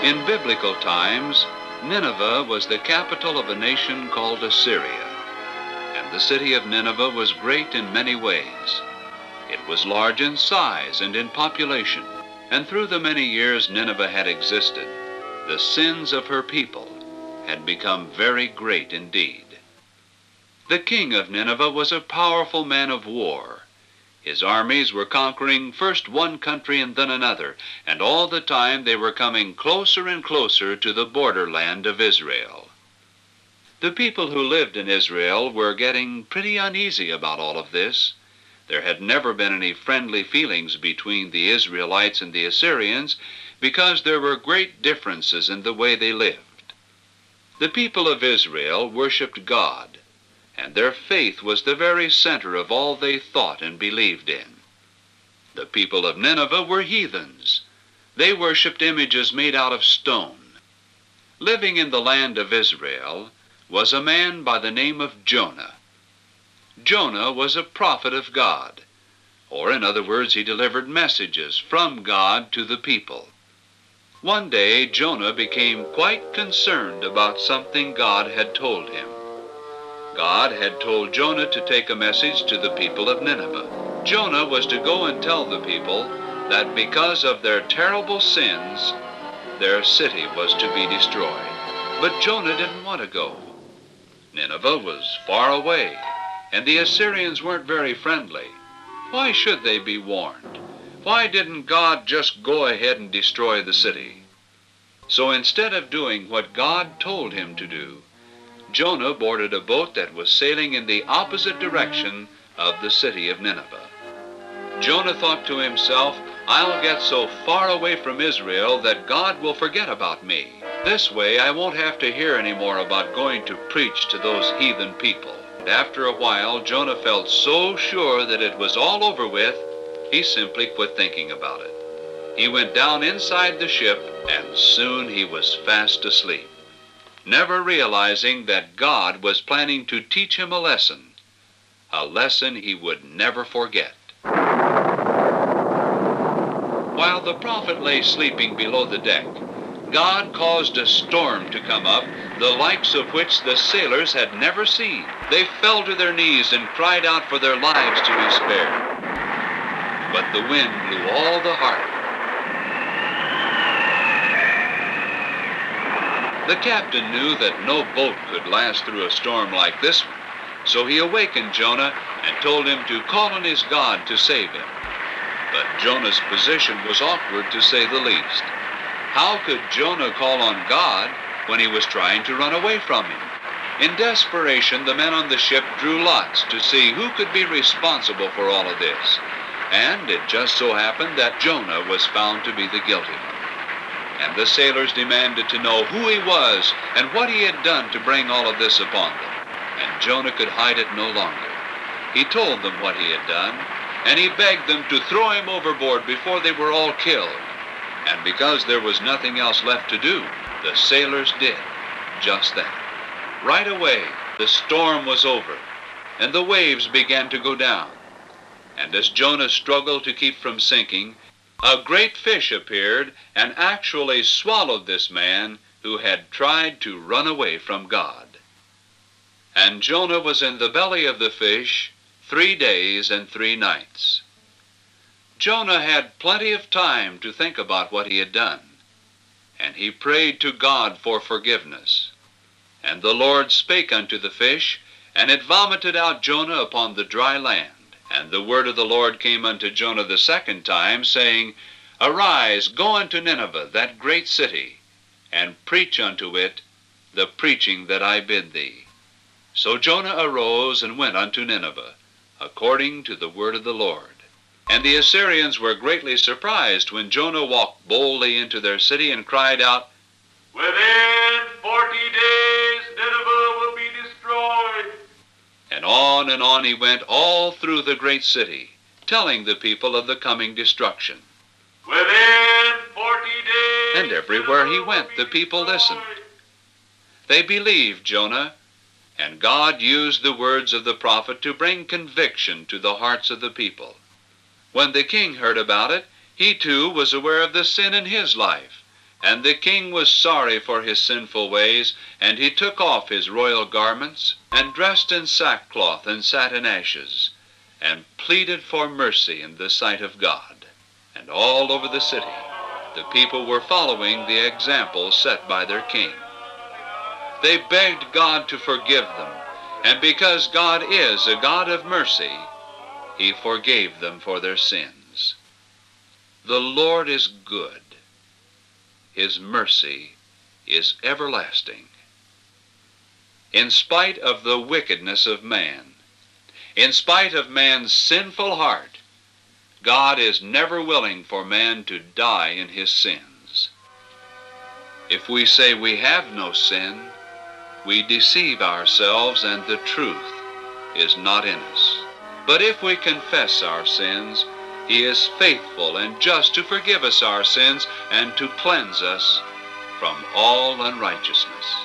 In biblical times, Nineveh was the capital of a nation called Assyria, and the city of Nineveh was great in many ways. It was large in size and in population, and through the many years Nineveh had existed, the sins of her people had become very great indeed. The king of Nineveh was a powerful man of war. His armies were conquering first one country and then another, and all the time they were coming closer and closer to the borderland of Israel. The people who lived in Israel were getting pretty uneasy about all of this. There had never been any friendly feelings between the Israelites and the Assyrians because there were great differences in the way they lived. The people of Israel worshiped God, and their faith was the very center of all they thought and believed in. The people of Nineveh were heathens. They worshiped images made out of stone. Living in the land of Israel was a man by the name of Jonah. Jonah was a prophet of God, or in other words, he delivered messages from God to the people. One day, Jonah became quite concerned about something God had told him. God had told Jonah to take a message to the people of Nineveh. Jonah was to go and tell the people that because of their terrible sins, their city was to be destroyed. But Jonah didn't want to go. Nineveh was far away, and the Assyrians weren't very friendly. Why should they be warned? Why didn't God just go ahead and destroy the city? So instead of doing what God told him to do, Jonah boarded a boat that was sailing in the opposite direction of the city of Nineveh. Jonah thought to himself, I'll get so far away from Israel that God will forget about me. This way I won't have to hear any more about going to preach to those heathen people. And after a while, Jonah felt so sure that it was all over with, he simply quit thinking about it. He went down inside the ship, and soon he was fast asleep, never realizing that God was planning to teach him a lesson he would never forget. While the prophet lay sleeping below the deck, God caused a storm to come up, the likes of which the sailors had never seen. They fell to their knees and cried out for their lives to be spared. But the wind blew all the harder. The captain knew that no boat could last through a storm like this one, so he awakened Jonah and told him to call on his God to save him. But Jonah's position was awkward, to say the least. How could Jonah call on God when he was trying to run away from him? In desperation, the men on the ship drew lots to see who could be responsible for all of this. And it just so happened that Jonah was found to be the guilty one. And the sailors demanded to know who he was and what he had done to bring all of this upon them. And Jonah could hide it no longer. He told them what he had done, and he begged them to throw him overboard before they were all killed. And because there was nothing else left to do, the sailors did just that. Right away, the storm was over, and the waves began to go down. And as Jonah struggled to keep from sinking, a great fish appeared and actually swallowed this man who had tried to run away from God. And Jonah was in the belly of the fish 3 days and 3 nights. Jonah had plenty of time to think about what he had done, and he prayed to God for forgiveness. And the Lord spake unto the fish, and it vomited out Jonah upon the dry land. And the word of the Lord came unto Jonah the 2nd time, saying, Arise, go unto Nineveh, that great city, and preach unto it the preaching that I bid thee. So Jonah arose and went unto Nineveh, according to the word of the Lord. And the Assyrians were greatly surprised when Jonah walked boldly into their city and cried out, Within 40 days Nineveh will be destroyed. And on he went all through the great city, telling the people of the coming destruction. Within 40 days. And everywhere he went, the people listened. They believed Jonah, and God used the words of the prophet to bring conviction to the hearts of the people. When the king heard about it, he too was aware of the sin in his life, And the king was sorry for his sinful ways, and he took off his royal garments, and dressed in sackcloth and sat in ashes, and pleaded for mercy in the sight of God. And all over the city, the people were following the example set by their king. They begged God to forgive them, and because God is a God of mercy, he forgave them for their sins. The Lord is good. His mercy is everlasting. In spite of the wickedness of man, in spite of man's sinful heart, God is never willing for man to die in his sins. If we say we have no sin, we deceive ourselves and the truth is not in us. But if we confess our sins, he is faithful and just to forgive us our sins and to cleanse us from all unrighteousness.